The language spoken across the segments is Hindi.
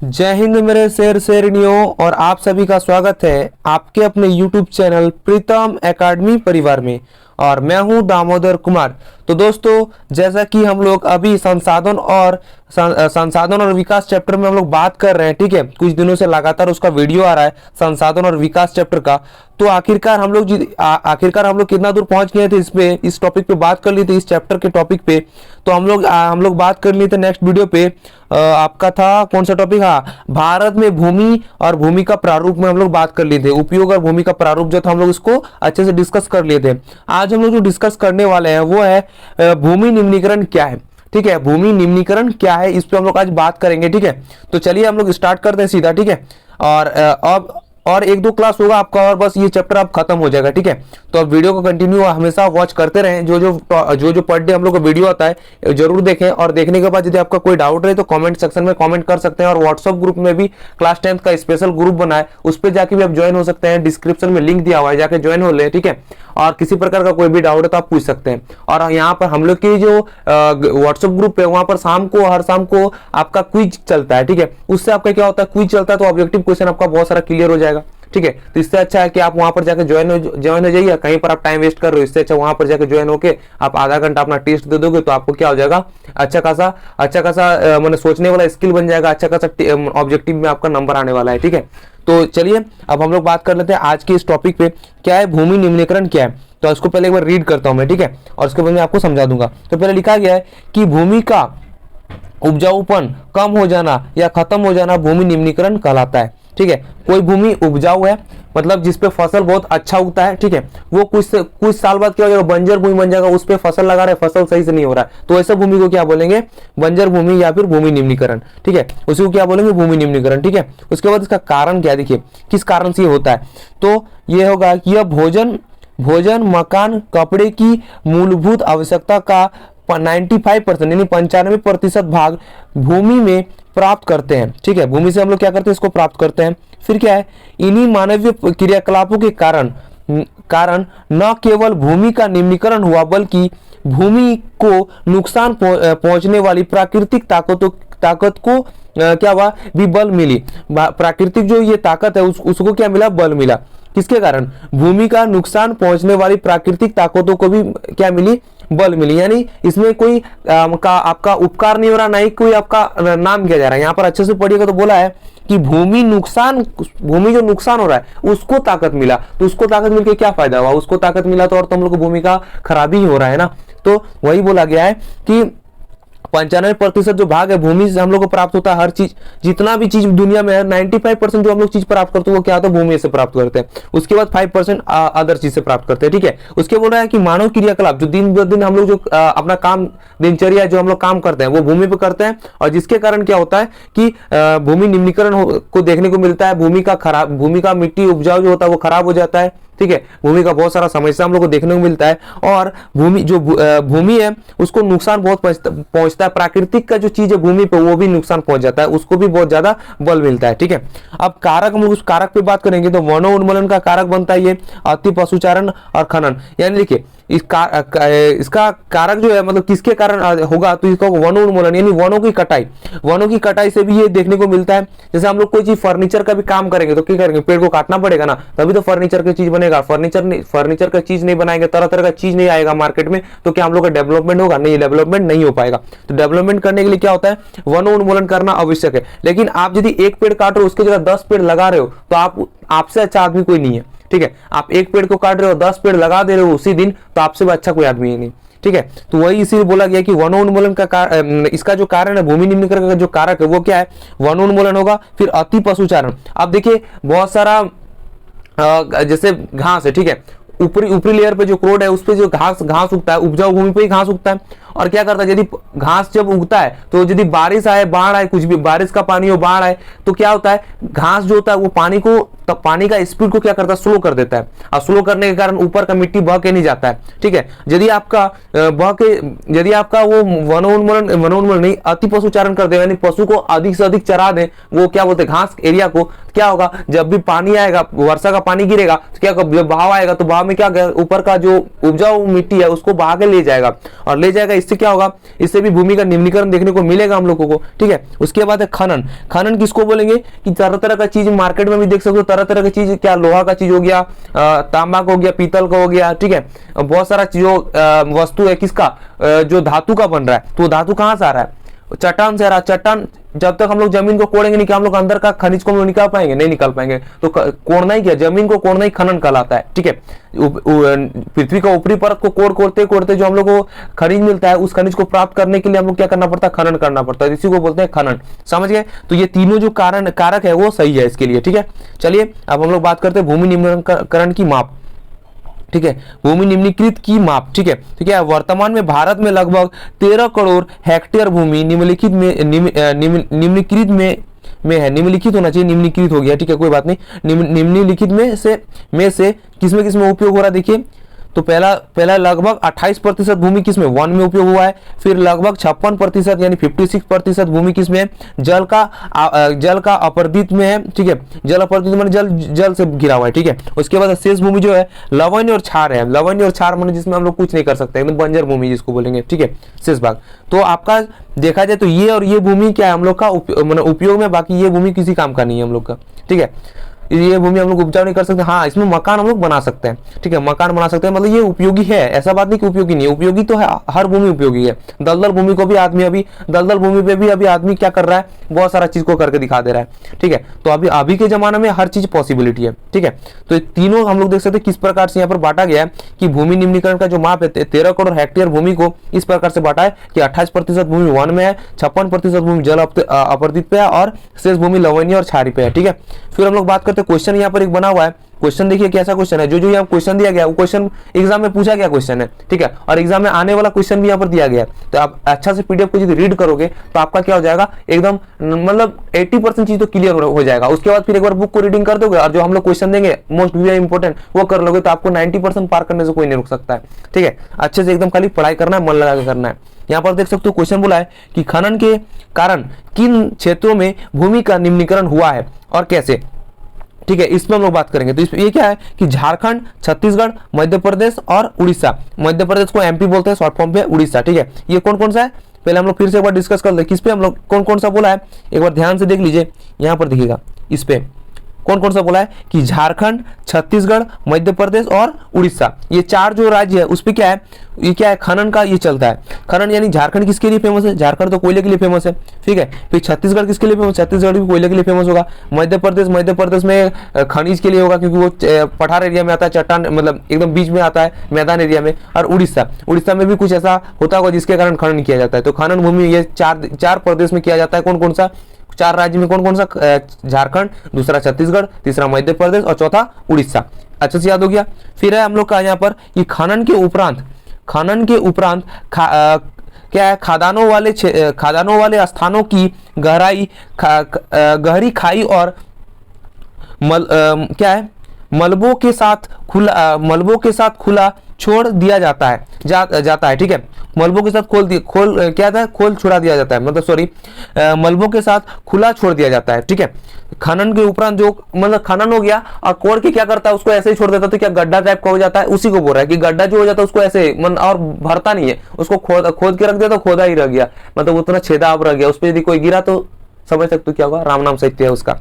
जय हिंद मेरे शेर शेरनियों, और आप सभी का स्वागत है आपके अपने YouTube चैनल प्रीतम एकेडमी परिवार में। और मैं हूं दामोदर कुमार। तो दोस्तों, जैसा कि हम लोग अभी संसाधन और विकास चैप्टर में हम लोग बात कर रहे हैं, ठीक है। कुछ दिनों से लगातार उसका वीडियो आ रहा है संसाधन और विकास चैप्टर का। तो आखिरकार हम लोग कितना दूर पहुंच गए थे इस टॉपिक पे बात कर ली थी, इस चैप्टर के टॉपिक पे। तो हम लोग बात कर लिए थे नेक्स्ट वीडियो पे। आपका था कौन सा टॉपिक? हाँ, भारत में भूमि और भूमि का प्रारूप में हम लोग बात कर लिए थे। उपयोग और भूमि का प्रारूप जो था हम लोग इसको अच्छे से डिस्कस कर लिए थे। आज हम लोग जो डिस्कस करने वाले हैं वो है भूमि निम्नीकरण क्या है, ठीक है। भूमि निम्नीकरण क्या है, इस पे हम लोग आज बात करेंगे, ठीक है। तो चलिए हम लोग स्टार्ट करते हैं सीधा, ठीक है। और एक दो क्लास होगा आपका और बस ये चैप्टर अब खत्म हो जाएगा, ठीक है। तो अब वीडियो को कंटिन्यू हमेशा वॉच करते रहें। जो पर डे हम लोग का वीडियो आता है जरूर देखें, और देखने के बाद यदि आपका कोई डाउट रहे तो कमेंट सेक्शन में कमेंट कर सकते हैं। और व्हाट्सएप ग्रुप में भी क्लास 10th का स्पेशल ग्रुप बना है, उस पर जाके भी आप ज्वाइन हो सकते हैं। डिस्क्रिप्शन में लिंक दिया हुआ है, जाके ज्वाइन हो ले, ठीक है। और किसी प्रकार का कोई भी डाउट है तो आप पूछ सकते हैं। और यहाँ पर हम लोग की जो व्हाट्सएप ग्रुप है वहां पर हर शाम को आपका क्विज चलता है, ठीक है। उससे आपका क्या होता है, क्विज चलता है तो ऑब्जेक्टिव क्वेश्चन आपका बहुत सारा क्लियर हो जाएगा, ठीक है। तो इससे अच्छा है कि आप वहां पर जाकर ज्वाइन हो जाइए। कहीं पर आप टाइम वेस्ट कर रहे हो, इससे अच्छा वहां पर जाकर ज्वाइन होके आप आधा घंटा अपना टेस्ट दे दोगे तो आपको क्या हो जाएगा, अच्छा खासा मैंने सोचने वाला स्किल बन जाएगा, अच्छा खासा ऑब्जेक्टिव में आपका नंबर आने वाला है, ठीक है। तो चलिए अब हम लोग बात कर लेते हैं आज के इस टॉपिक पे, क्या है भूमि निम्नीकरण क्या है। तो इसको पहले एक बार रीड करता हूं मैं, ठीक है, और उसके बाद मैं आपको समझा दूंगा। तो पहले लिखा गया है कि भूमि का उपजाऊपन कम हो जाना या खत्म हो जाना भूमि निम्नीकरण कहलाता है, ठीक है। कोई भूमि उपजाऊ है, मतलब जिसपे फसल बहुत अच्छा उगता है, ठीक है, वो कुछ साल बाद क्या हो जाएगा, बंजर भूमि बन जाएगा। उस पे फसल लगा रहे, फसल सही से नहीं हो रहा है, तो ऐसे भूमि को क्या बोलेंगे, बंजर भूमि या फिर भूमि निम्नीकरण, ठीक है। उसी को क्या बोलेंगे, भूमि निम्नीकरण, ठीक है। उसके बाद इसका कारण क्या, देखिए किस कारण से ये होता है। तो ये होगा कि यह भोजन, मकान, कपड़े की मूलभूत आवश्यकता का 95% यानी 95% भाग भूमि में प्राप्त करते हैं, ठीक है। भूमि से हम लोग क्या करते हैं, इसको प्राप्त करते हैं। फिर क्या है, इन्हीं मानवीय क्रियाकलापों के कारण न केवल भूमि का निम्नीकरण हुआ बल्कि भूमि को नुकसान पहुंचने वाली प्राकृतिक ताकत को क्या हुआ, भी बल मिली। प्राकृतिक जो ये ताकत है उसको क्या मिला, बल मिला। किसके कारण, भूमि का नुकसान पहुंचने वाली प्राकृतिक ताकतों को भी क्या मिली, बल मिली। यानी इसमें कोई आपका उपकार नहीं हो रहा, ना ही कोई आपका नाम किया जा रहा है। यहाँ पर अच्छे से पढ़िएगा तो बोला है कि भूमि जो नुकसान हो रहा है उसको ताकत मिला। तो उसको ताकत मिलकर क्या फायदा हुआ, उसको ताकत मिला तो और तो हम लोग को भूमि का खराबी ही हो रहा है ना। तो वही बोला गया है कि 95% जो भाग है भूमि से हम लोग को प्राप्त होता है। हर चीज, जितना भी चीज दुनिया में है, 95% जो हम लोग चीज प्राप्त करते हैं वो क्या होता है, भूमि से प्राप्त करते हैं। उसके बाद 5% अदर चीज से प्राप्त करते हैं, ठीक है। उसके बोल रहा है कि मानव क्रियाकलाप जो दिन ब दिन हम लोग जो अपना काम, दिनचर्या जो हम लोग काम करते हैं वो भूमि पे करते हैं, और जिसके कारण क्या होता है कि भूमि निम्नीकरण को देखने को मिलता है। भूमि का मिट्टी उपजाऊ जो होता है वो खराब हो जाता है, ठीक है। भूमि का बहुत सारा समस्या हम लोग को देखने को मिलता है, और भूमि है उसको नुकसान बहुत पहुंचता है। प्राकृतिक का जो चीज है भूमि पे वो भी नुकसान पहुंच जाता है, उसको भी बहुत ज्यादा बल मिलता है, ठीक है। अब कारक, हम लोग उस कारक पे बात करेंगे तो वनोन्मूलन का कारक बनता है ये अति पशुचारण और खनन। यानी देखिए इसका कारक जो है, मतलब किसके कारण होगा, तो इसका वनोन्मूलन यानी वनों की कटाई से भी ये देखने को मिलता है। जैसे हम लोग कोई चीज फर्नीचर का भी काम करेंगे तो क्या करेंगे, पेड़ को काटना पड़ेगा ना, तभी तो फर्नीचर की चीज बनेगा। फर्नीचर का चीज नहीं बनाएंगे, तरह तरह का चीज नहीं आएगा मार्केट में, तो क्या हम लोग का डेवलपमेंट होगा, नहीं, डेवलपमेंट नहीं हो पाएगा। तो डेवलपमेंट करने के लिए क्या होता है, वनोन्मूलन करना आवश्यक है। लेकिन आप यदि एक पेड़ काट रहे हो उसकी जगह 10 पेड़ लगा रहे हो तो आपसे अच्छा आदमी कोई नहीं है, ठीक है। आप एक पेड़ को काट रहे हो, 10 पेड़ लगा दे रहे हो उसी दिन, तो आपसे अच्छा कोई आदमी ही नहीं, ठीक है। तो वही इसीलिए बोला गया कि वनोन्मूलन का इसका जो कारण है, भूमि निम्नीकरण का जो कारक है वो क्या है, वनोन्मूलन होगा। फिर अति पशुचारण। अब देखिए बहुत सारा जैसे घास है, ठीक है, ऊपरी लेयर पे जो क्रोड है उस पे जो घास उगता है, उपजाऊ भूमि पे ही घास उगता है। और क्या करता है, यदि घास जब उगता है तो यदि बारिश आए, बाढ़ आए, कुछ भी बारिश का पानी हो, बाढ़ आए, तो क्या होता है, घास जो होता है वो पानी को तब पानी का स्पीड को क्या करता है, स्लो कर देता है, और स्लो करने के कारण ऊपर का मिट्टी बह के नहीं जाता है। ठीक है, यदि आपका वो वनोन्मूलन नहीं, अति पशुचारण कर दे, यानी पशु को अधिक से अधिक चरा दे, वो क्या बोलते हैं घास एरिया को, क्या होगा, जब भी पानी आएगा, वर्षा का पानी गिरेगा तो क्या, जब बहाव आएगा तो बहाव में क्या, ऊपर का जो उपजाऊ मिट्टी है उसको बहा के ले जाएगा, और ले जाएगा, इससे क्या होगा, इससे भी भूमि का निम्नीकरण देखने को मिलेगा हम लोगों को। ठीक है, उसके बाद है खनन। खनन किसको बोलेंगे कि तरह तरह का चीज मार्केट में भी देख सकते हो, तरह तरह की चीज, क्या लोहा का चीज हो गया, तांबा का हो गया, पीतल का हो गया। ठीक है, बहुत सारा चीजों वस्तु है किसका, जो धातु का बन रहा है, तो धातु कहां से आ रहा है, चट्टान से आ रहा है। चट्टान जब तक हम लोग जमीन को कोड़ेंगे नहीं, कि हम लोग अंदर का खनिज को हम लोग निकाल पाएंगे, नहीं निकाल पाएंगे। तो कोड़ना ही क्या, जमीन को कोड़ना ही खनन कहलाता है। ठीक है, पृथ्वी का ऊपरी परत को कोड़ते कोड़ते जो हम लोग को खनिज मिलता है, उस खनिज को प्राप्त करने के लिए हम लोग क्या करना पड़ता है, खनन करना पड़ता है, इसी को बोलते हैं खनन। समझ गए, तो ये तीनों जो कारक है वो सही है इसके लिए। ठीक है, चलिए अब हम लोग बात करते हैं भूमि निम्नीकरण की माप। ठीक है, भूमि निम्नीकृत की माप। ठीक है, ठीक है, वर्तमान में भारत में लगभग 13 करोड़ हेक्टेयर भूमि निम्नलिखित में निम्नलिखित में है। निम्नलिखित होना चाहिए, निम्नलिखित हो गया। ठीक है, कोई बात नहीं। निम्नलिखित में से किसमें उपयोग हो रहा है, देखिए तो पहला लगभग 28% भूमि किसमें, वन में उपयोग हुआ है। फिर लगभग 56% यानी 56% भूमि किसमें है, जल का अपरदित में है। ठीक है, जल अपरदित माने जल से घिरा हुआ है। ठीक है, उसके बाद शेष भूमि जो है लवण्य और क्षार है। लवण्य और क्षार माने जिसमें हम लोग कुछ नहीं कर सकते, एकदम बंजर भूमि जिसको बोलेंगे। ठीक है, शेष भाग। तो आपका देखा जाए तो ये और ये भूमि क्या है हम लोग का उपयोग में, बाकी ये भूमि किसी काम का नहीं है हम लोग का। ठीक है, ये भूमि हम लोग उपजाऊ नहीं कर सकते। हाँ, इसमें मकान हम लोग बना सकते हैं। ठीक है, मकान बना सकते हैं, मतलब ये उपयोगी है, ऐसा बात नहीं कि उपयोगी नहीं है, उपयोगी तो है, हर भूमि उपयोगी है। दलदल भूमि को भी आदमी दलदल भूमि पे भी अभी आदमी क्या कर रहा है, बहुत सारा चीज को करके दिखा दे रहा है। ठीक है, तो अभी के जमाने में हर चीज पॉसिबिलिटी है। ठीक है, तो तीनों हम लोग देख सकते हैं किस प्रकार से यहाँ पर बांटा गया है कि भूमि निम्नीकरण का जो माप है 13 करोड़ हेक्टेयर भूमि को इस प्रकार से बांटा है कि 28% भूमि वन में है, 56% भूमि जल अपरदित पे है, और शेष भूमि लवणीय और क्षारीय पे है। ठीक है, फिर हम लोग बात करते हैं क्वेश्चन यहाँ पर एक बना हुआ है। क्वेश्चन देखिए कैसा क्वेश्चन है, जो यहाँ क्वेश्चन दिया गया वो क्वेश्चन एग्जाम में पूछा गया क्वेश्चन है। ठीक है, और एग्जाम में आने वाला क्वेश्चन भी यहाँ पर दिया गया है। तो आप अच्छा से पीडीएफ को यदि रीड करोगे तो आपका क्या हो जाएगा, एकदम मतलब 80% चीज तो क्लियर हो जाएगा। उसके बाद फिर एक बार बुक को रीडिंग कर दोगे और जो हम लोग क्वेश्चन देंगे मोस्ट वेरी इंपॉर्टेंट वो कर लोगे, तो आपको 90% पार करने से कोई नहीं रोक सकता है। ठीक है, अच्छे से एकदम खाली पढ़ाई करना है, मन लगा के करना है। यहाँ पर देख सकते हो क्वेश्चन बोला है कि खनन के कारण किन क्षेत्रों में भूमि का निम्नीकरण हुआ है और कैसे। ठीक है, इसमें हम लोग बात करेंगे। तो इसमें ये क्या है कि झारखंड, छत्तीसगढ़, मध्य प्रदेश और उड़ीसा। मध्य प्रदेश को एमपी बोलते हैं, शॉर्ट फॉर्म पे उड़ीसा। ठीक है, ये कौन कौन सा है, पहले हम लोग फिर से एक बार डिस्कस कर ले, किस पे हम लोग कौन कौन सा बोला है, एक बार ध्यान से देख लीजिए। यहाँ पर दिखेगा इस पे कौन कौन सा बोला है कि झारखंड, छत्तीसगढ़, मध्य प्रदेश और उड़ीसा, ये चार जो राज्य है उस पे क्या है, ये क्या है, खनन का ये चलता है। खनन यानी झारखंड किसके लिए फेमस है, झारखंड तो कोयले के लिए फेमस है। ठीक है, फिर छत्तीसगढ़ किसके लिए फेमस, छत्तीसगढ़ भी कोयले के लिए फेमस होगा। मध्य प्रदेश में खनिज के लिए होगा, क्योंकि वो पठार एरिया में आता है, चट्टान मतलब एकदम बीच में आता है, मैदान एरिया में। और उड़ीसा में भी कुछ ऐसा होता होगा जिसके कारण खनन किया जाता है। तो खनन भूमि ये चार प्रदेश में किया जाता है। कौन कौन सा, चार राज्य में कौन कौन सा, झारखंड, दूसरा छत्तीसगढ़, तीसरा मध्य प्रदेश और चौथा उड़ीसा। अच्छे से याद हो गया। फिर है हम लोग का यहाँ पर कि खनन के उपरांत क्या है, खदानों वाले स्थानों की गहरी खाई और क्या है, मलबों के साथ खुला छोड़ दिया जाता है। ठीक है, मलबों के साथ खोल छोड़ा दिया जाता है, मतलब सॉरी, मलबों के साथ खुला छोड़ दिया जाता है। ठीक है, खनन के उपरांत जो मतलब खनन हो गया और कोड़ के क्या करता है, उसको ऐसे ही छोड़ देता है, तो क्या गड्ढा टाइप का हो जाता है, उसी को बोल रहा है कि गड्ढा जो हो जाता है उसको ऐसे और भरता नहीं है, उसको खोद के रख दिया तो खोदा ही रह गया, मतलब उतना छेदाब रह गया, उस पर यदि कोई गिरा तो समझ सकते हो क्या होगा, राम नाम साहित्य है उसका।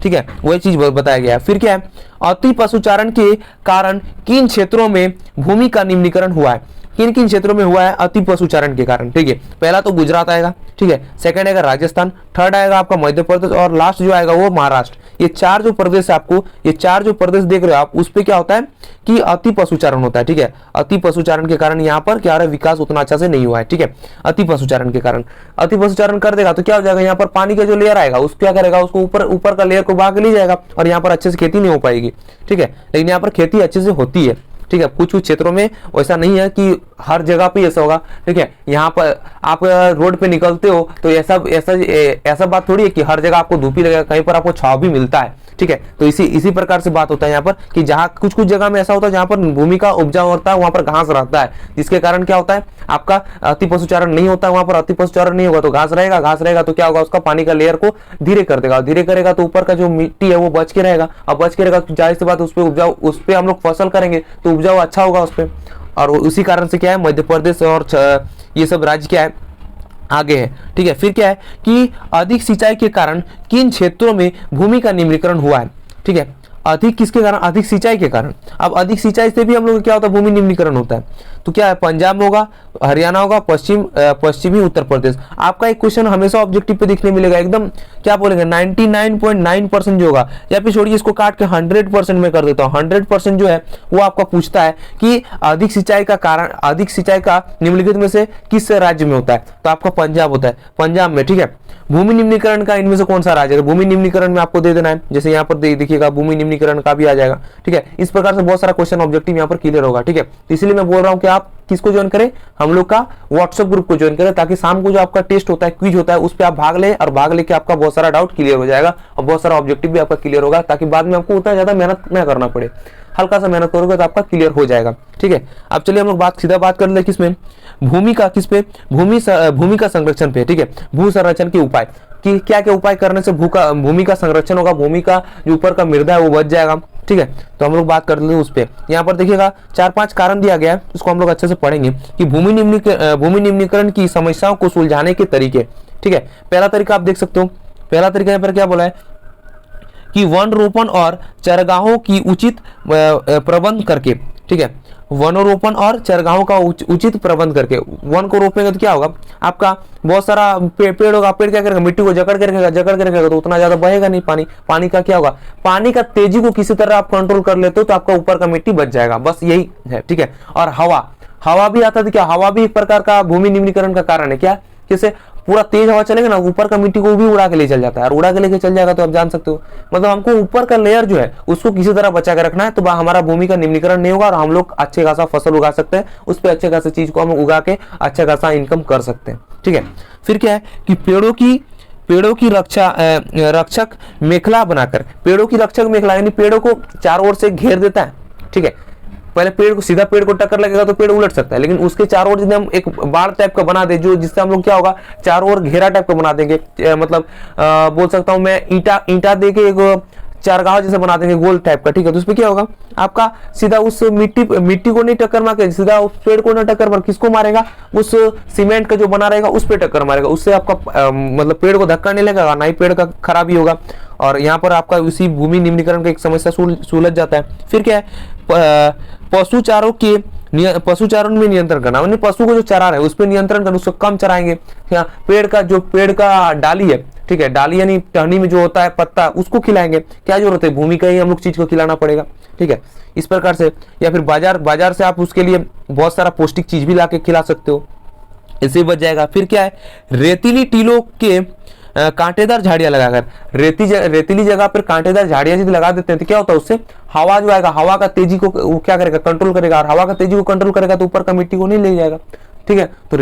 ठीक है, वही चीज बताया गया है। फिर क्या है, अति पशुचारण के कारण किन क्षेत्रों में भूमि का निम्नीकरण हुआ है, किन किन क्षेत्रों में हुआ है अति पशुचारण के कारण। ठीक है, पहला तो गुजरात आएगा। ठीक है, सेकंड आएगा राजस्थान, थर्ड आएगा आपका मध्य प्रदेश और लास्ट जो आएगा वो महाराष्ट्र। ये चार जो प्रदेश है आपको, ये चार जो प्रदेश देख रहे हो आप, उस पे क्या होता है कि अति पशुचारण होता है। ठीक है, अति पशुचारण के कारण यहाँ पर क्या हो रहा है, विकास उतना अच्छा से नहीं हुआ है। ठीक है, अति पशुचारण के कारण, अति पशुचारण कर देगा तो क्या हो जाएगा, यहाँ पर पानी का जो लेयर आएगा उसको क्या करेगा, उसको ऊपर का लेयर को बहा के ले जाएगा और यहाँ पर अच्छे से खेती नहीं हो पाएगी। ठीक है, लेकिन यहाँ पर खेती अच्छे से होती है। ठीक है, कुछ क्षेत्रों में वैसा नहीं है कि हर जगह पे ऐसा होगा। ठीक है, यहाँ पर आप रोड पे निकलते हो तो ऐसा बात थोड़ी है कि हर जगह आपको धूप ही लगेगा, कहीं पर आपको छाव भी मिलता है। ठीक ठीक है। तो इसी प्रकार से बात होता है यहाँ पर कि जहाँ कुछ कुछ जगह में ऐसा होता है जहाँ पर भूमि का उपजाऊ होता है, वहां पर घास रहता है, जिसके कारण क्या होता है आपका अति पशुचारण नहीं होता है। वहां पर अति पशुचारण नहीं होगा तो घास रहेगा तो क्या होगा, उसका पानी का लेयर को धीरे कर देगा, धीरे करेगा तो ऊपर का जो मिट्टी है वो बच के रहेगा। अब बच के रहेगा तो जाहिर सी बात उस पर उपजाऊ, उस पर हम लोग फसल करेंगे तो उपजाऊ अच्छा होगा उस पर। और उसी कारण से क्या है मध्य प्रदेश और ये सब राज्य क्या है आगे है, ठीक है। फिर क्या है कि अधिक सिंचाई के कारण किन क्षेत्रों में भूमि का निम्नीकरण हुआ है, ठीक है। अधिक किसके कारण, अधिक सिंचाई के कारण। अब अधिक सिंचाई से भी हम लोग क्या होता है भूमि निम्नीकरण होता है। तो क्या है पंजाब में होगा, हरियाणा होगा, पश्चिमी उत्तर प्रदेश। आपका एक क्वेश्चन हमेशा ऑब्जेक्टिव पे दिखने मिलेगा एकदम क्या बोलेंगे 99.9% जो होगा, या फिर छोड़िए इसको काट के 100% में कर देता हूँ। 100% जो है वो आपका पूछता है कि अधिक सिंचाई का कारण, अधिक सिंचाई का निम्नलिखित में से किस राज्य में होता है, तो आपका पंजाब होता है, पंजाब में, ठीक है। भूमि निम्नीकरण का इनमें से कौन सा राज्य है, भूमि निम्नीकरण में आपको दे देना है, जैसे यहाँ पर देखिएगा भूमि निम्नीकरण का भी आ जाएगा, ठीक है। इस प्रकार से बहुत सारा क्वेश्चन ऑब्जेक्टिव यहाँ पर क्लियर होगा, ठीक है। इसलिए मैं बोल रहा हूँ कि आप किसको ज्वाइन करें, हम लोग का व्हाट्सएप ग्रुप को ज्वाइन करें, ताकि शाम को जो आपका टेस्ट होता है, क्विज होता है, उस पर आप भाग ले और भाग लेके आपका बहुत सारा डाउट क्लियर हो जाएगा और बहुत सारा ऑब्जेक्टिव भी आपका क्लियर होगा, ताकि बाद में आपको उतना ज्यादा मेहनत न करना पड़े। हल्का सा मेहनत करोगे तो आपका क्लियर हो जाएगा, ठीक है। अब चलिए हम लोग सीधा बात कर ले किसमें, भूमि का, किस पे, भूमि का संरक्षण पे, ठीक है। भू संरक्षण के उपाय कि क्या क्या उपाय करने से भूमि का संरक्षण होगा, भूमि का जो ऊपर का मृदा है वो बच जाएगा, ठीक है। तो हम लोग बात कर लेते हैं उस पे। यहाँ पर देखिएगा 4-5 कारण दिया गया है, उसको हम लोग अच्छे से पढ़ेंगे कि भूमि निम्नीकरण की समस्याओं को सुलझाने के तरीके, ठीक है। पहला तरीका आप देख सकते हो, पहला तरीका यहाँ पर क्या बोला है कि वन रोपण और चरगाहों की उचित प्रबंध करके, ठीक है। वनोरोपण और चरगाहों का उचित प्रबंध करके, वन को रोपेंगे तो क्या होगा आपका बहुत सारा पेड़ होगा, पेड़ क्या करेगा मिट्टी को जकड़ के रखेगा तो उतना ज्यादा बहेगा नहीं पानी। पानी का क्या होगा, पानी का तेजी को किसी तरह आप कंट्रोल कर लेते हो तो आपका ऊपर का मिट्टी बच जाएगा, बस यही है, ठीक है। और हवा भी आता है, क्या हवा भी एक प्रकार का भूमि निम्नीकरण का कारण है, क्या जैसे पूरा तेज हवा चलेगा ना, ऊपर का मिट्टी को भी उड़ा के ले चल जाता है, और उड़ा के लेके चल जाएगा तो आप जान सकते हो, मतलब हमको ऊपर का लेयर जो है उसको किसी तरह बचा के रखना है, तो हमारा भूमि का निम्नीकरण नहीं होगा और हम लोग अच्छे खासा फसल उगा सकते हैं, उस पर अच्छे खासा चीज को हम उगा के अच्छा खासा इनकम कर सकते हैं, ठीक है। फिर क्या है कि पेड़ों की रक्षक मेखला बनाकर, पेड़ों की रक्षक मेखला यानी पेड़ों को चारों ओर से घेर देता है, ठीक है। पहले पेड़ को सीधा पेड़ को टक्कर लगेगा तो पेड़ उलट सकता है, लेकिन उसके चारों ओर यदि हम एक बाड़ टाइप का बना दे, जो जिससे हम लोग क्या होगा चारों ओर घेरा टाइप का बना देंगे, मतलब बोल सकता हूं मैं ईंटा दे के एक चारगाह जैसे बना देंगे गोल टाइप का, ठीक है। तो उसमें क्या होगा आपका सीधा उस मिट्टी को नहीं टक्कर मार के, सीधा उस पेड़ को ना टक्कर मार, किसको मारेगा, उस सीमेंट का जो बना रहेगा उस पे टक्कर मारेगा, उससे आपका मतलब पेड़ को धक्का नहीं लगेगा, ना ही पेड़ का खराबी होगा, और यहाँ पर आपका उसी भूमि निम्नीकरण का एक समस्या सुलझ जाता है। फिर क्या है पशुचारण में नियंत्रण करना, यानी पशु को जो चरा रहे उस पर नियंत्रण करना, उसको कम चराएंगे। पेड़ का डाली है, ठीक है, डाली यानी टहनी में जो होता है पत्ता, उसको खिलाएंगे, क्या जरूरत है भूमि का ही हम लोग चीज को खिलाना पड़ेगा, ठीक है। इस प्रकार से, या फिर बाजार से आप उसके लिए बहुत सारा पौष्टिक चीज भी लाके खिला सकते हो, इससे बच जाएगा। फिर क्या है रेतीली टीलों के कांटेदार झाड़ियां लगाकर, रेतीली जगह पर कांटेदार झाड़ियां यदि लगा देते हैं तो क्या होता है उससे हवा जो आएगा, हवा का तेजी को वो क्या करेगा कंट्रोल करेगा, और हवा का तेजी को कंट्रोल करेगा तो ऊपर का मिट्टी को नहीं ले जाएगा, ठीक है। तो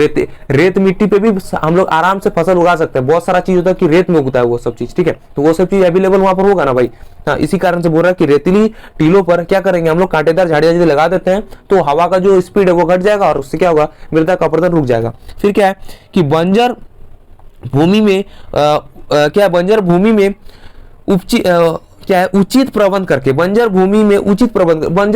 रेत मिट्टी पे भी हम लोग आराम से फसल उगा सकते हैं। बहुत सारा चीज होता है कि रेत में उगता है वो सब चीज, ठीक है, तो वो सब चीज अवेलेबल वहां पर होगा ना भाई। हाँ, इसी कारण से बोल रहा है कि रेतीली टीलों पर क्या करेंगे हम लोग कांटेदार झाड़ियां यदि लगा देते हैं तो हवा का जो स्पीड है वो घट जाएगा और उससे क्या होगा मृदा का अपरदन रुक जाएगा। फिर क्या है कि बंजर भूमि में उचित प्रबंध करके, बंजर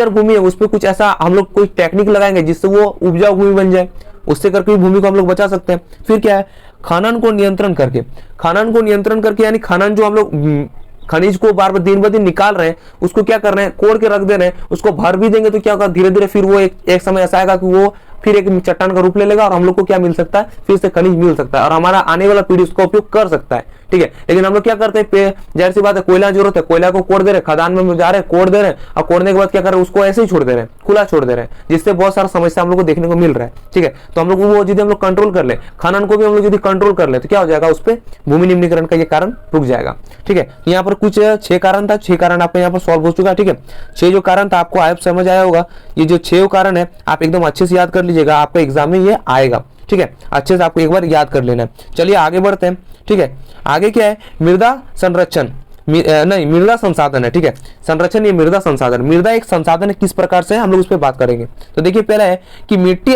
भूमि है उस पर कुछ ऐसा हम लोग कोई टेक्निक लगाएंगे जिससे वो उपजाऊ भूमि बन जाए, उससे करके भूमि को हम लोग बचा सकते हैं। फिर क्या है खनन को नियंत्रण करके यानी खनन जो हम लोग खनिज को बार बार दिन ब दिन निकाल रहे हैं उसको क्या कर रहे हैं कोड़ के रख दे रहे हैं, उसको भर भी देंगे तो क्या होगा धीरे धीरे फिर वो एक समय ऐसा आएगा कि वो फिर एक चट्टान का रूप ले लेगा और हम लोग को क्या मिल सकता है फिर से खनिज मिल सकता है और हमारा आने वाला पीढ़ी उसका उपयोग कर सकता है, ठीक है। लेकिन हम लोग क्या करते हैं जाहिर सी बात है कोयला जरूरत है, कोयला को कोड़ दे रहे, खदान में जा रहे हैं कोड़ दे रहे हैं और कोड़ने के बाद क्या कर रहे हैं उसको ऐसे ही छोड़ दे रहे हैं, खुला छोड़ दे रहे हैं, जिससे बहुत सारा समस्या हम लोग को देखने को मिल रहा है, ठीक है। तो हम लोग वो यदि हम लोग कंट्रोल कर ले, खनन को भी हम लोग यदि कंट्रोल कर ले तो क्या हो जाएगा उस पर भूमि निम्नीकरण का ये कारण रुक जाएगा, ठीक है। यहाँ पर कुछ 6 कारण था, 6 कारण आपका यहाँ पर सॉल्व हो चुका है, ठीक है। 6 जो कारण था आपको आयब समझ आया होगा, ये जो 6 कारण है आप एकदम अच्छे से याद कर लीजिएगा, आपका एग्जाम में ये आएगा, ठीक है। अच्छे से आपको एक बार याद कर लेना है। चलिए आगे बढ़ते हैं, ठीक है। आगे क्या है मृदा संरक्षण, नहीं, मृदा संसाधन है, ठीक है। संरक्षण ये मृदा संसाधन, मृदा एक संसाधन है, किस प्रकार से हम लोग उस पर बात करेंगे। तो देखिए पहला है कि मिट्टी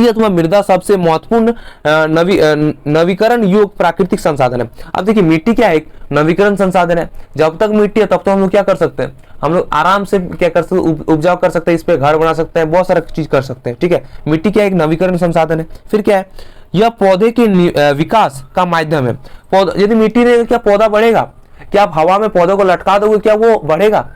अथवा मृदा सबसे महत्वपूर्ण नवीकरण योग्य प्राकृतिक संसाधन है। अब देखिए मिट्टी क्या है, एक नवीकरण संसाधन है। जब तक मिट्टी है तब तो हम लोग क्या कर सकते हैं, हम लोग आराम से क्या कर सकते हैं, उपजाऊ कर सकते हैं, इस पे घर बना सकते हैं, बहुत सारा चीज कर सकते हैं, ठीक है। मिट्टी क्या है, एक नवीकरण संसाधन है। फिर क्या है, यह पौधे के विकास का माध्यम है। पौधा यदि मिट्टी रहेगी क्या पौधा बढ़ेगा? क्या आप हवा में पौधे को लटका दोगे, क्या वो बढ़ेगा?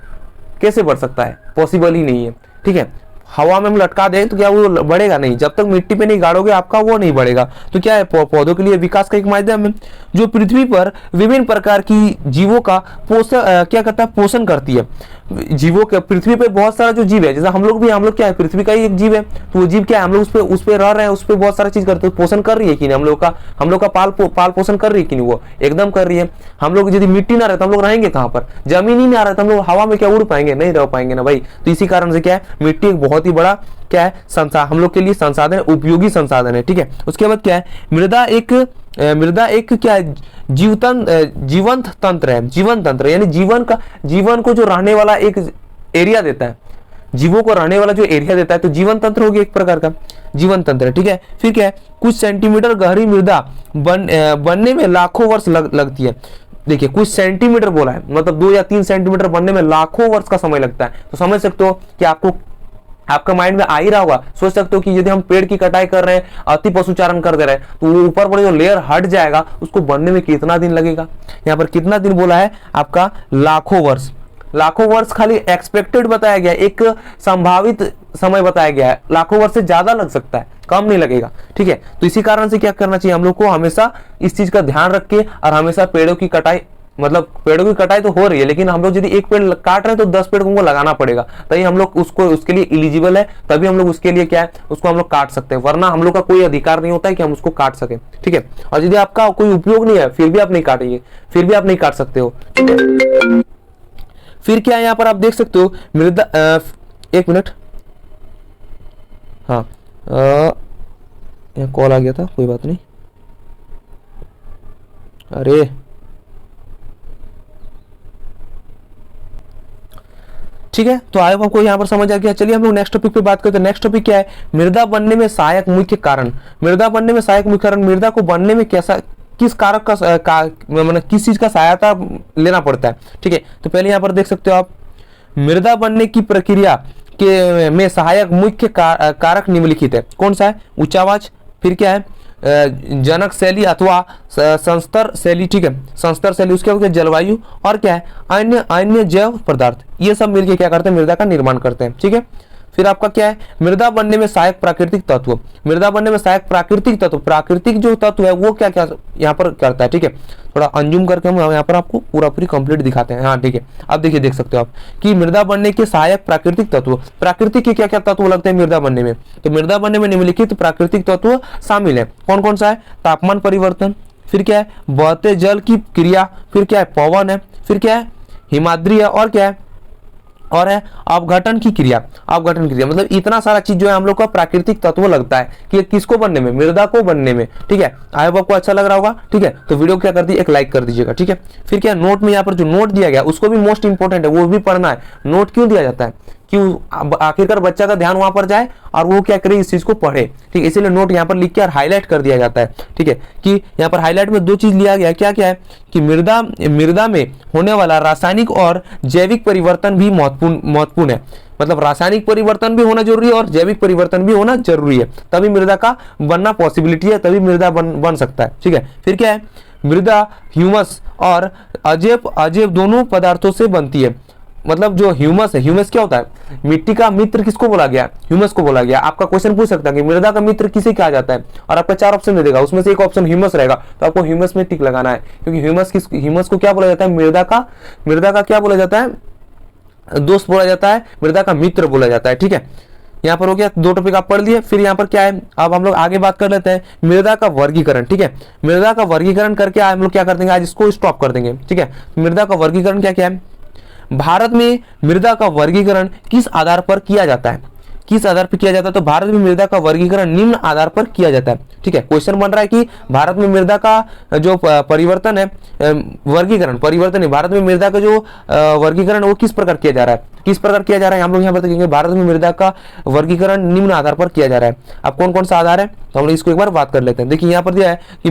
कैसे बढ़ सकता है, पॉसिबल ही नहीं है, ठीक है। हवा में हम लटका दें तो क्या वो बढ़ेगा? नहीं, जब तक मिट्टी पे नहीं गाड़ोगे आपका वो नहीं बढ़ेगा। तो क्या है, पौधों के लिए विकास का एक माध्यम है जो पृथ्वी पर विभिन्न प्रकार की जीवों का क्या करता है, पोषण करती है। जीवों के पृथ्वी पे बहुत सारा जो जीव है, जैसे हम लोग क्या है, पृथ्वी का ही एक जीव है। तो वो जीव क्या है, हम लोग उस पे रह रहे हैं, उस पे बहुत सारा चीज करते हैं, पोषण कर रही है कि नहीं, हम लोग का पाल पोषण कर रही है कि नहीं, वो एकदम कर रही है। हम लोग यदि मिट्टी ना रहे तो हम लोग रहेंगे कहाँ पर, जमीन ही ना रहे तो हम लोग हवा में क्या उड़ पाएंगे? नहीं रह पाएंगे ना भाई। तो इसी कारण से क्या है, मिट्टी एक बहुत ही बड़ा क्या है, हम लोग के लिए संसाधन, उपयोगी संसाधन है, ठीक है। उसके बाद क्या है, मृदा एक क्या है, जीवंत तंत्र है। जीवन तंत्र यानी जीवन को जो रहने वाला एक एरिया देता है, जीवों को रहने वाला जो एरिया देता है, तो जीवन तंत्र हो गया एक प्रकार का जीवन तंत्र, ठीक है। फिर क्या है, कुछ सेंटीमीटर गहरी मृदा बनने में लाखों वर्ष लगती है। देखिए कुछ सेंटीमीटर बोला है, मतलब 2 या 3 सेंटीमीटर बनने में लाखों वर्ष का समय लगता है। तो समझ सकते हो कि आपका माइंड में आ ही रहा होगा, सोच सकते हो कि यदि हम पेड़ की कटाई कर रहे हैं, अति पशुचारण कर दे रहे हैं, तो वो ऊपर पर जो लेयर हट जाएगा उसको बनने में कितना दिन लगेगा। यहाँ पर कितना दिन बोला है आपका, लाखों वर्ष। लाखों वर्ष खाली एक्सपेक्टेड बताया गया, एक संभावित समय बताया गया है। लाखों वर्ष से ज्यादा लग सकता है, कम नहीं लगेगा, ठीक है। तो इसी कारण से क्या करना चाहिए हम लोग को, हमेशा इस चीज का ध्यान रख के, और हमेशा पेड़ों की कटाई, मतलब पेड़ों की कटाई तो हो रही है, लेकिन हम लोग यदि एक पेड़ काट रहे हैं तो 10 पेड़ को लगाना पड़ेगा, तभी हम लोग उसके लिए एलिजिबल है, तभी हम लोग उसके लिए क्या है, उसको हम लोग काट सकते हैं। वरना हम लोग का कोई अधिकार नहीं होता है कि हम उसको काट सके, ठीक है। और यदि आपका कोई उपयोग नहीं है फिर भी आप नहीं काटेंगे, फिर भी आप नहीं काट सकते हो, ठीक है। फिर क्या है, यहाँ पर आप देख सकते हो मृदा, एक मिनट, हाँ यहाँ कॉल आ गया था, कोई बात नहीं। अरे ठीक है, तो आए आपको यहाँ पर समझ आ गया। चलिए हम लोग नेक्स्ट टॉपिक पे बात करते हैं। नेक्स्ट टॉपिक क्या है, मृदा बनने में सहायक मुख्य कारण। मृदा बनने में सहायक मुख्य कारण, मृदा को बनने में किस कारक का मतलब किस चीज का सहायता लेना पड़ता है, ठीक है। तो पहले यहाँ पर देख सकते हो आप, मृदा बनने की प्रक्रिया के में सहायक मुख्य कारक निम्नलिखित है। कौन सा है, उच्च आवाज, फिर क्या है, जनक शैली अथवा संस्तर शैली, ठीक है, संस्तर शैली। उसके बाद जलवायु, और क्या है, अन्य जैव पदार्थ, ये सब मिलके क्या करते हैं, मृदा का निर्माण करते हैं, ठीक है। फिर आपका क्या है, मृदा बनने में सहायक प्राकृतिक तत्व। मृदा बनने में सहायक प्राकृतिक तत्व, प्राकृतिक जो तत्व है वो क्या क्या यहाँ पर करता है, ठीक है। थोड़ा अंजुम करके हम यहाँ पर आपको पूरी कंप्लीट दिखाते हैं, हाँ ठीक है। अब देखिए, देख सकते हो आप कि मृदा बनने के सहायक प्राकृतिक तत्व, प्राकृतिक के क्या क्या तत्व लगते हैं मृदा बनने में। तो मृदा बनने में निम्नलिखित प्राकृतिक तत्व शामिल है। कौन कौन सा है, तापमान परिवर्तन, फिर क्या है, बहते जल की क्रिया, फिर क्या है, पवन है, फिर क्या है, हिमाद्री है, और क्या है, और है अपघटन की क्रिया। अपघटन क्रिया मतलब इतना सारा चीज जो है हम लोग का प्राकृतिक तत्व लगता है कि किसको बनने में, मृदा को बनने में, ठीक है। आई होप आपको अच्छा लग रहा होगा, ठीक है। तो वीडियो क्या कर दी, एक लाइक कर दीजिएगा, ठीक है। फिर क्या, नोट में यहाँ पर जो नोट दिया गया उसको भी मोस्ट इंपोर्टेंट है, वो भी पढ़ना है। नोट क्यों दिया जाता है, क्यों आखिरकार बच्चा का ध्यान वहां पर जाए और वो क्या करे, इस चीज को पढ़े, ठीक है। इसीलिए नोट यहाँ पर लिख के और हाईलाइट कर दिया जाता है, ठीक है। कि यहाँ पर हाईलाइट में 2 चीज लिया गया, क्या क्या है कि मृदा में होने वाला रासायनिक और जैविक परिवर्तन भी महत्वपूर्ण है। मतलब रासायनिक परिवर्तन भी होना जरूरी है और जैविक परिवर्तन भी होना जरूरी है, तभी मृदा का बनना पॉसिबिलिटी है, तभी मृदा बन सकता है, ठीक है। फिर क्या है, मृदा ह्यूमस और अजैव दोनों पदार्थों से बनती है। मतलब जो ह्यूमस है, ह्यूमस क्या होता है, मिट्टी का मित्र किसको बोला गया, ह्यूमस को बोला गया। आपका क्वेश्चन पूछ सकता है कि मृदा का मित्र किसे कहा जाता है, और आपका 4 ऑप्शन दे देगा, उसमें से एक ऑप्शन ह्यूमस रहेगा, तो आपको ह्यूमस में टिक लगाना है, क्योंकि ह्यूमस को क्या बोला जाता है, मृदा का क्या बोला जाता है, दोस्त बोला जाता है, मृदा का मित्र बोला जाता है, ठीक है। यहाँ पर हो गया, 2 टॉपिक आप पढ़ लिए। फिर यहाँ पर क्या है, अब हम लोग आगे बात कर लेते हैं मृदा का वर्गीकरण, ठीक है। मृदा का वर्गीकरण करके हम लोग क्या कर देंगे, आज इसको स्टॉप कर देंगे, ठीक है। मृदा का वर्गीकरण क्या क्या है, भारत में मृदा का वर्गीकरण किस आधार पर किया जाता है, किस आधार पर किया जाता है, तो भारत में मृदा का वर्गीकरण निम्न आधार पर किया जाता है। ठीक है, क्वेश्चन बन रहा है कि भारत में मृदा का जो परिवर्तन है, वर्गीकरण परिवर्तन है, भारत में मृदा का जो वर्गीकरण वो किस प्रकार किया जा रहा है, किस प्रकार किया जा रहा है, हम लोग यहाँ पर देखेंगे भारत में मृदा का वर्गीकरण निम्न आधार पर किया जा रहा है। अब कौन कौन सा आधार है, तो हम लोग इसको एक बार बात कर लेते हैं। देखिए यहाँ पर दिया है कि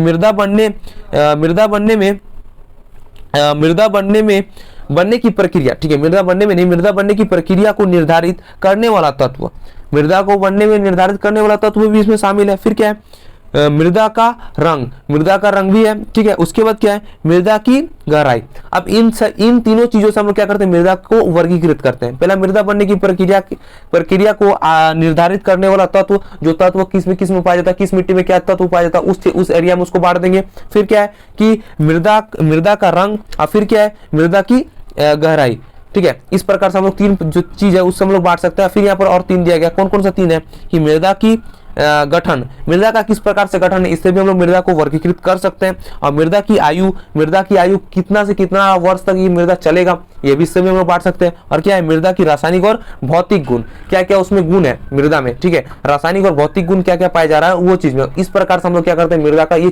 बनने की प्रक्रिया, ठीक है, मृदा बनने में नहीं, मृदा बनने की प्रक्रिया को निर्धारित करने वाला तत्व, मृदा को बनने में निर्धारित करने वाला तत्व भी इसमें शामिल है। फिर क्या है, मृदा का रंग भी है। ठीक है, उसके बाद क्या है, मृदा की गहराई। अब इन तीनों चीजों से हम लोग क्या करते हैं, मृदा को वर्गीकृत करते हैं। पहला मृदा बनने की प्रक्रिया को निर्धारित करने वाला तत्व, जो तत्व किस में पाया जाता है, किस मिट्टी में क्या तत्व पाया जाता है, उस एरिया में उसको बांट देंगे। फिर क्या है कि मृदा का रंग, और फिर क्या है, मृदा की गहराई। ठीक है, इस प्रकार से हम लोग तीन जो चीज है उससे हम लोग बांट सकते हैं। फिर यहाँ पर और तीन दिया गया, कौन कौन सा तीन है कि मृदा की गठन, मृदा का किस प्रकार से गठन है, इससे भी हम लोग मृदा को वर्गीकृत कर सकते हैं। और मृदा की आयु कितना से कितना वर्ष तक ये मृदा चलेगा, ये भी इससे भी हम लोग बांट सकते हैं। और क्या है, मृदा की रासायनिक और भौतिक गुण, क्या क्या उसमें गुण है मृदा में। ठीक है, रासायनिक और भौतिक गुण क्या क्या पाया जा रहा है वो चीज में। इस प्रकार से हम लोग क्या करते हैं, मृदा का ये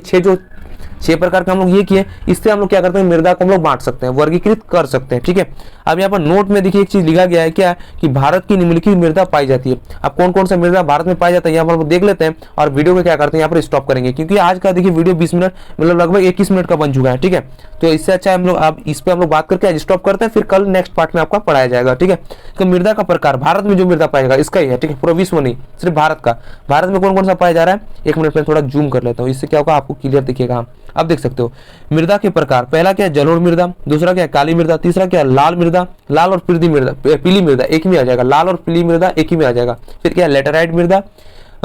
छह प्रकार के हम लोग ये किए, इससे हम लोग क्या करते हैं, मृदा को हम लोग बांट सकते हैं, वर्गीकृत कर सकते हैं। ठीक है, अब यहाँ पर नोट में देखिए एक चीज लिखा गया है, क्या है कि भारत की निम्नलिखित मृदा पाई जाती है। अब कौन कौन सा मृदा भारत में पाया जाता है यहाँ पर देख लेते हैं, और वीडियो को क्या करते हैं यहाँ पर स्टॉप करेंगे, क्योंकि आज का देखिए वीडियो 20 मिनट मतलब लगभग 21 मिनट का बन चुका है। ठीक है, तो इससे अच्छा है हम लोग अब इस पे हम लोग बात करके आज स्टॉप करते हैं, फिर कल नेक्स्ट पार्ट में आपका पढ़ाया जाएगा। ठीक है, तो मृदा का प्रकार, भारत में जो मृदा पाएगा इसका ही है। ठीक है, पूरा विश्व नहीं, सिर्फ भारत का। भारत में कौन कौन सा पाया जा रहा है, एक मिनट में थोड़ा जूम कर लेता हूँ, इससे क्या होगा आपको क्लियर दिखेगा। अब देख सकते हो मृदा के प्रकार, पहला क्या है जलोढ़ मृदा, दूसरा क्या है काली मृदा, तीसरा क्या है लाल मृदा, लाल और पीली मृदा एक ही में आ जाएगा, लाल और पीली मृदा एक ही में आ जाएगा। फिर क्या है लेटेराइट मृदा,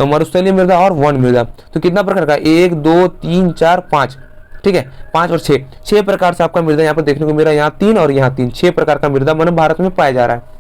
मरुस्थलीय मृदा और वन मृदा। तो कितना प्रकार का, 1 2 3 4 5, ठीक है, 5 और 6 प्रकार से आपका मृदा यहाँ पर देखने को मिल रहा है, यहाँ 3 और यहाँ 3, 6 प्रकार का मृदा मन भारत में पाया जा रहा है।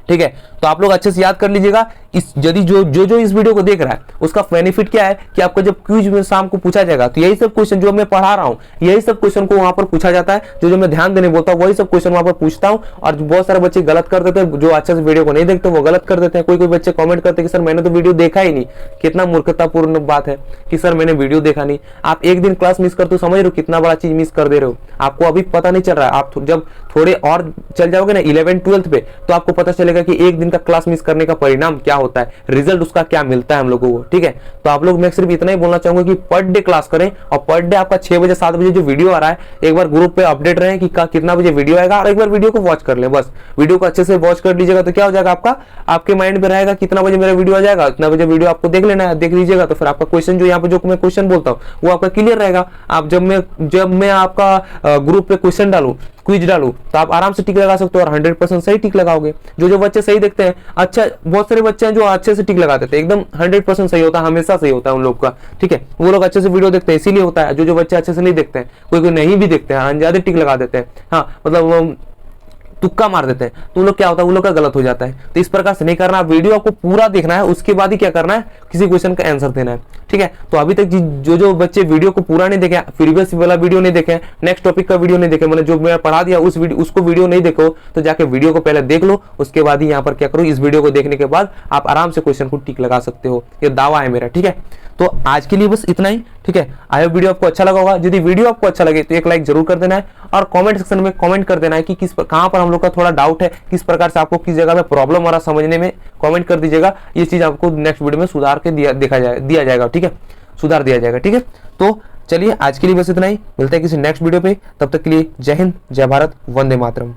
ठीक है, तो आप लोग अच्छे से याद कर लीजिएगा। इस यदि जो इस वीडियो को देख रहा है उसका बेनिफिट क्या है कि आपको जब क्विज में शाम को पूछा जाएगा तो यही सब क्वेश्चन जो मैं पढ़ा रहा हूँ, यही सब क्वेश्चन को वहां पर पूछा जाता है। जो मैं ध्यान देने बोलता हूँ वही सब क्वेश्चन वहां पर पूछता हूँ। और बहुत सारे बच्चे गलत कर देते हैं, जो अच्छे से वीडियो को नहीं देखते वो गलत कर देते हैं। कोई बच्चे कॉमेंट करते हैं कि सर मैंने तो वीडियो देखा ही नहीं। कितना मूर्खतापूर्ण बात है कि सर मैंने वीडियो देखा नहीं। आप एक दिन क्लास मिस करते हो, समझ रहे हो कितना बड़ा चीज मिस कर दे रहे हो, आपको अभी पता नहीं चल रहा है। आप जब थोड़े और चल जाओगे ना 11-12 पे, तो आपको पता चलेगा कि एक दिन का क्लास मिस करने का परिणाम क्या होता है, रिजल्ट उसका क्या मिलता है हम लोगों को। ठीक है, तो आप लोग मैं सिर्फ इतना ही बोलना चाहूंगा कि पर डे क्लास करें, और पर डे आपका 6 बजे 7 बजे जो वीडियो आ रहा है एक बार ग्रुप पे अपडेट रहे कि कितना बजे वीडियो आएगा, और एक बार वीडियो को वॉच कर ले। बस वीडियो को अच्छे से वॉच कर लीजिएगा तो क्या हो जाएगा, आपके माइंड में रहेगा कितना बजे मेरा वीडियो आ जाएगा, इतना बजे वीडियो आपको देख लेना है, देख लीजिएगा तो फिर आपका क्वेश्चन जो यहाँ पे जो मैं क्वेश्चन बोलता हूँ वो आपका क्लियर रहेगा। आप जब मैं आपका ग्रुप पे क्वेश्चन डालू, क्विज डालू, तो आप आराम से टिक लगा सकते हो और 100% सही टिक लगाओगे। जो बच्चे सही देखते हैं, अच्छा बहुत सारे बच्चे हैं जो अच्छे से टिक लगा देते हैं, एकदम 100% सही होता है, हमेशा सही होता है उन लोग का। ठीक है, वो लोग अच्छे से वीडियो देखते हैं, इसीलिए होता है। जो बच्चे अच्छे से नहीं देखते हैं, कोई नहीं भी देखते हैं, अनजाने टिक लगा देते हैं, हाँ मतलब तुक्का मार देते हैं, तो उन लोग क्या होता है, उन लोग का गलत हो जाता है। तो इस प्रकार से नहीं करना, वीडियो आपको पूरा देखना है, उसके बाद ही क्या करना है, किसी क्वेश्चन का आंसर देना है। ठीक है, तो अभी तक जो बच्चे वीडियो को पूरा नहीं देखे, प्रीवियस वाला वीडियो नहीं देखे, नेक्स्ट टॉपिक का वीडियो नहीं देखे, मतलब जो मैं पढ़ा दिया उसको वीडियो नहीं देखो, तो जाके वीडियो को पहले देख लो, उसके बाद ही यहाँ पर क्या करो, इस वीडियो को देखने के बाद आप आराम से क्वेश्चन को टिक लगा सकते हो, ये दावा है मेरा। ठीक है, तो आज के लिए बस इतना ही। ठीक है, आई होप वीडियो आपको अच्छा लगा होगा। यदि वीडियो आपको अच्छा लगे तो एक लाइक जरूर कर देना है, और कमेंट सेक्शन में कमेंट कर देना है कि कहां पर हम लोग का थोड़ा डाउट है, किस प्रकार से आपको किस जगह में प्रॉब्लम आ रहा समझने में, कमेंट कर दीजिएगा। ये चीज आपको नेक्स्ट वीडियो में सुधार के दिया जाएगा। ठीक है, सुधार दिया जाएगा। ठीक है, तो चलिए आज के लिए बस इतना ही, मिलते हैं किसी नेक्स्ट वीडियो पे, तब तक के लिए जय हिंद, जय भारत, वंदे मातरम।